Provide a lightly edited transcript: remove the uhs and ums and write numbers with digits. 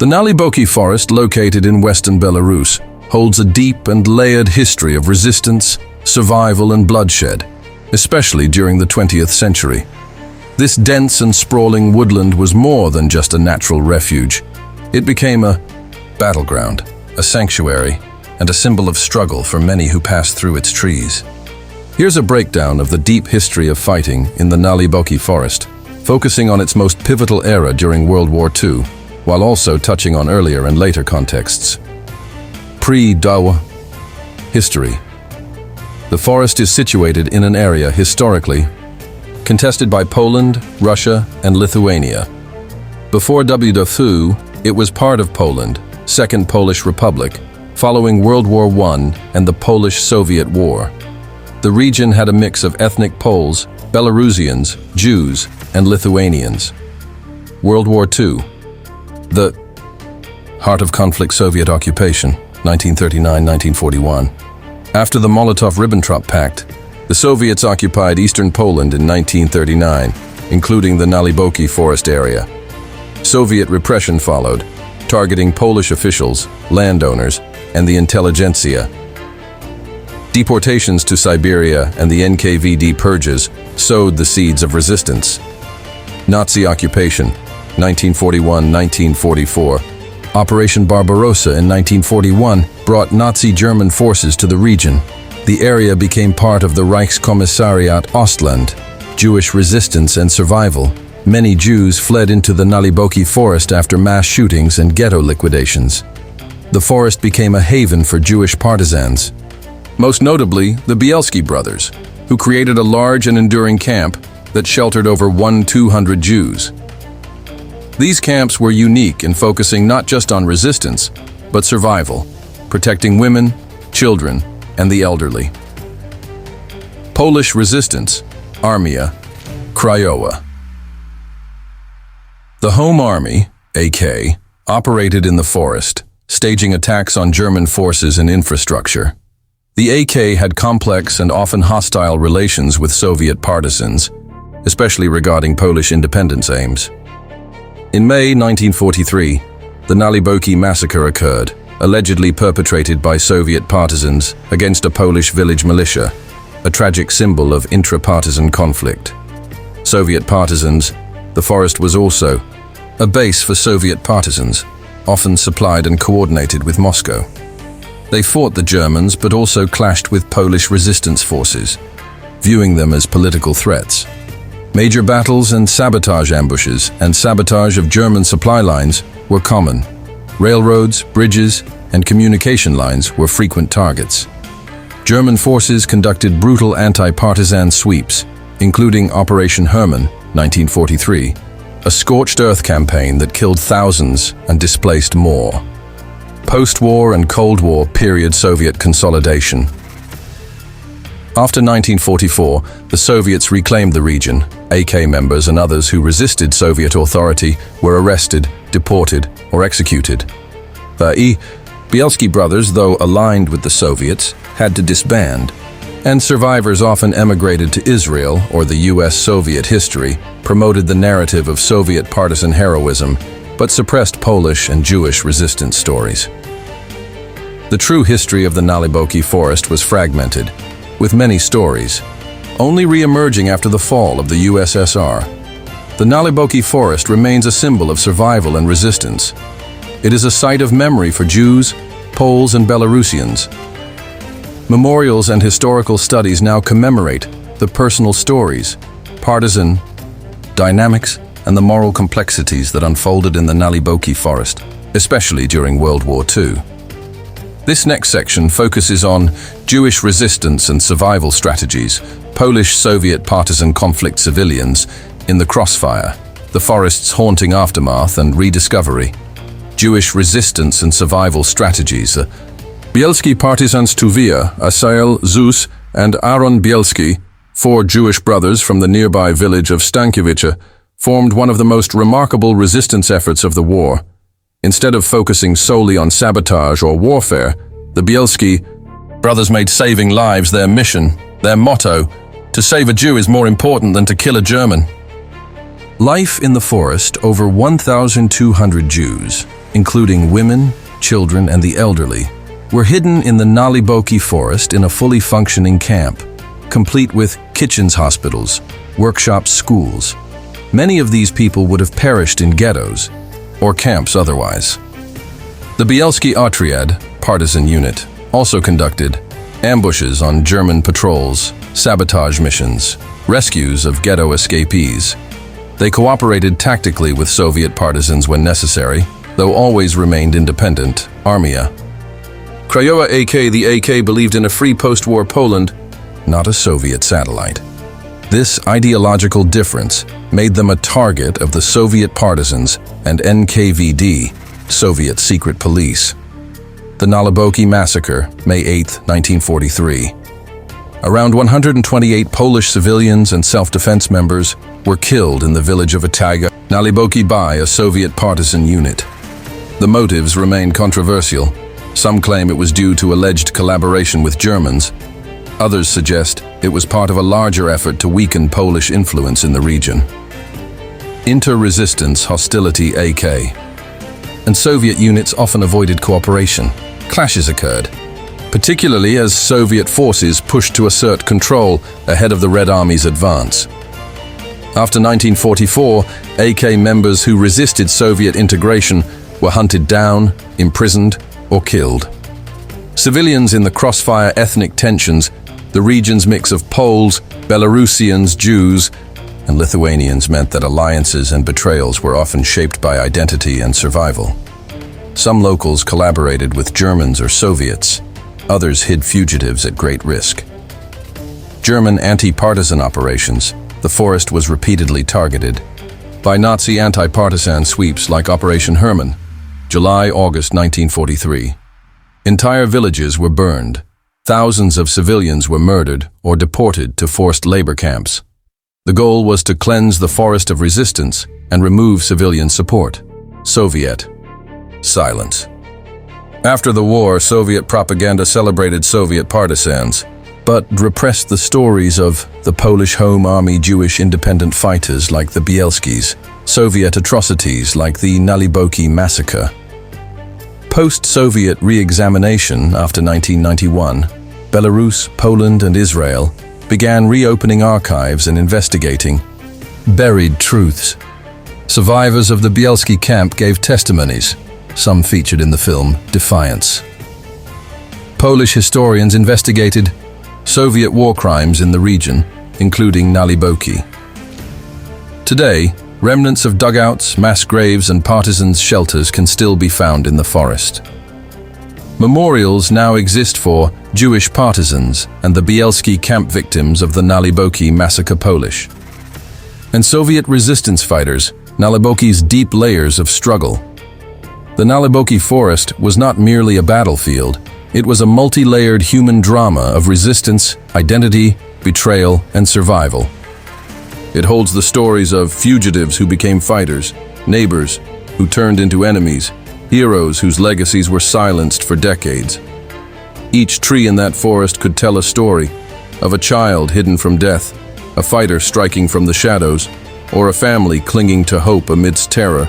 The Naliboki Forest, located in western Belarus, holds a deep and layered history of resistance, survival, and bloodshed, especially during the 20th century. This dense and sprawling woodland was more than just a natural refuge. It became a battleground, a sanctuary, and a symbol of struggle for many who passed through its trees. Here's a breakdown of the deep history of fighting in the Naliboki Forest, focusing on its most pivotal era during World War II, while also touching on earlier and later contexts. Pre-WWII history. The forest is situated in an area historically contested by Poland, Russia, and Lithuania. Before WWII, it was part of Poland, Second Polish Republic, following World War I and the Polish-Soviet War. The region had a mix of ethnic Poles, Belarusians, Jews, and Lithuanians. World War II. The heart of conflict: Soviet occupation, 1939-1941. After the Molotov-Ribbentrop Pact, the Soviets occupied eastern Poland in 1939, including the Naliboki Forest area. Soviet repression followed, targeting Polish officials, landowners, and the intelligentsia. Deportations to Siberia and the NKVD purges sowed the seeds of resistance. Nazi occupation, 1941-1944. Operation Barbarossa in 1941 brought Nazi German forces to the region. The area became part of the Reichskommissariat Ostland. Jewish resistance and survival. Many Jews fled into the Naliboki Forest after mass shootings and ghetto liquidations. The forest became a haven for Jewish partisans. Most notably, the Bielski brothers, who created a large and enduring camp that sheltered over 200 Jews. These camps were unique in focusing not just on resistance, but survival, protecting women, children, and the elderly. Polish resistance, Armia Krajowa. The Home Army, AK, operated in the forest, staging attacks on German forces and infrastructure. The AK had complex and often hostile relations with Soviet partisans, especially regarding Polish independence aims. In May 1943, the Naliboki massacre occurred, allegedly perpetrated by Soviet partisans against a Polish village militia, a tragic symbol of intra-partisan conflict. Soviet partisans, the forest was also a base for Soviet partisans, often supplied and coordinated with Moscow. They fought the Germans but also clashed with Polish resistance forces, viewing them as political threats. Major battles and sabotage ambushes and sabotage of German supply lines were common. Railroads, bridges, and communication lines were frequent targets. German forces conducted brutal anti-partisan sweeps, including Operation Hermann, 1943, a scorched earth campaign that killed thousands and displaced more. Post-war and Cold War period Soviet consolidation. After 1944, the Soviets reclaimed the region. AK members and others who resisted Soviet authority were arrested, deported, or executed. The Bielski brothers, though aligned with the Soviets, had to disband, and survivors often emigrated to Israel, or the US-Soviet history promoted the narrative of Soviet partisan heroism, but suppressed Polish and Jewish resistance stories. The true history of the Naliboki Forest was fragmented, with many stories, only re-emerging after the fall of the USSR. The Naliboki Forest remains a symbol of survival and resistance. It is a site of memory for Jews, Poles, and Belarusians. Memorials and historical studies now commemorate the personal stories, partisan dynamics, and the moral complexities that unfolded in the Naliboki Forest, especially during World War II. This next section focuses on Jewish resistance and survival strategies, Polish-Soviet partisan conflict, civilians in the crossfire, the forest's haunting aftermath and rediscovery. Jewish resistance and survival strategies. Bielski Partisans Tuvia, Asael, Zeus, and Aaron Bielski, 4 Jewish brothers from the nearby village of Stankiewicz, formed one of the most remarkable resistance efforts of the war. Instead of focusing solely on sabotage or warfare, the Bielski brothers made saving lives their mission, their motto: to save a Jew is more important than to kill a German. Life in the forest: over 1,200 Jews, including women, children, and the elderly, were hidden in the Naliboki Forest in a fully functioning camp, complete with kitchens, hospitals, workshops, schools. Many of these people would have perished in ghettos or camps otherwise. The WWII Partisan unit also conducted ambushes on German patrols, sabotage missions, rescues of ghetto escapees. They cooperated tactically with Soviet partisans when necessary, though always remained independent. Armia. Krajowa AK. The AK believed in a free post-war Poland, not a Soviet satellite. This ideological difference made them a target of the Soviet partisans and NKVD, Soviet secret police. The Naliboki massacre, May 8, 1943. Around 128 Polish civilians and self-defense members were killed in the village of Ataga, Naliboki by a Soviet partisan unit. The motives remain controversial. Some claim it was due to alleged collaboration with Germans. Others suggest it was part of a larger effort to weaken Polish influence in the region. Inter-resistance hostility AK. And Soviet units often avoided cooperation. Clashes occurred, particularly as Soviet forces pushed to assert control ahead of the Red Army's advance. After 1944, AK members who resisted Soviet integration were hunted down, imprisoned, or killed. Civilians in the crossfire ethnic tensions, the region's mix of Poles, Belarusians, Jews, and Lithuanians meant that alliances and betrayals were often shaped by identity and survival. Some locals collaborated with Germans or Soviets. Others hid fugitives at great risk. German anti-partisan operations. The forest was repeatedly targeted by Nazi anti-partisan sweeps like Operation Hermann, July-August 1943. Entire villages were burned. Thousands of civilians were murdered or deported to forced labor camps. The goal was to cleanse the forest of resistance and remove civilian support. Soviet silence. After the war, Soviet propaganda celebrated Soviet partisans, but repressed the stories of the Polish Home Army Jewish independent fighters like the Bielskis, Soviet atrocities like the Naliboki massacre. Post-Soviet re-examination after 1991, Belarus, Poland, and Israel began reopening archives and investigating buried truths. Survivors of the Bielski camp gave testimonies, some featured in the film Defiance. Polish historians investigated Soviet war crimes in the region, including Naliboki. Today, remnants of dugouts, mass graves, and partisans' shelters can still be found in the forest. Memorials now exist for Jewish partisans and the Bielski camp victims of the Naliboki massacre Polish. And Soviet resistance fighters, Naliboki's deep layers of struggle. The Naliboki Forest was not merely a battlefield, it was a multi-layered human drama of resistance, identity, betrayal, and survival. It holds the stories of fugitives who became fighters, neighbors who turned into enemies, heroes whose legacies were silenced for decades. Each tree in that forest could tell a story of a child hidden from death, a fighter striking from the shadows, or a family clinging to hope amidst terror.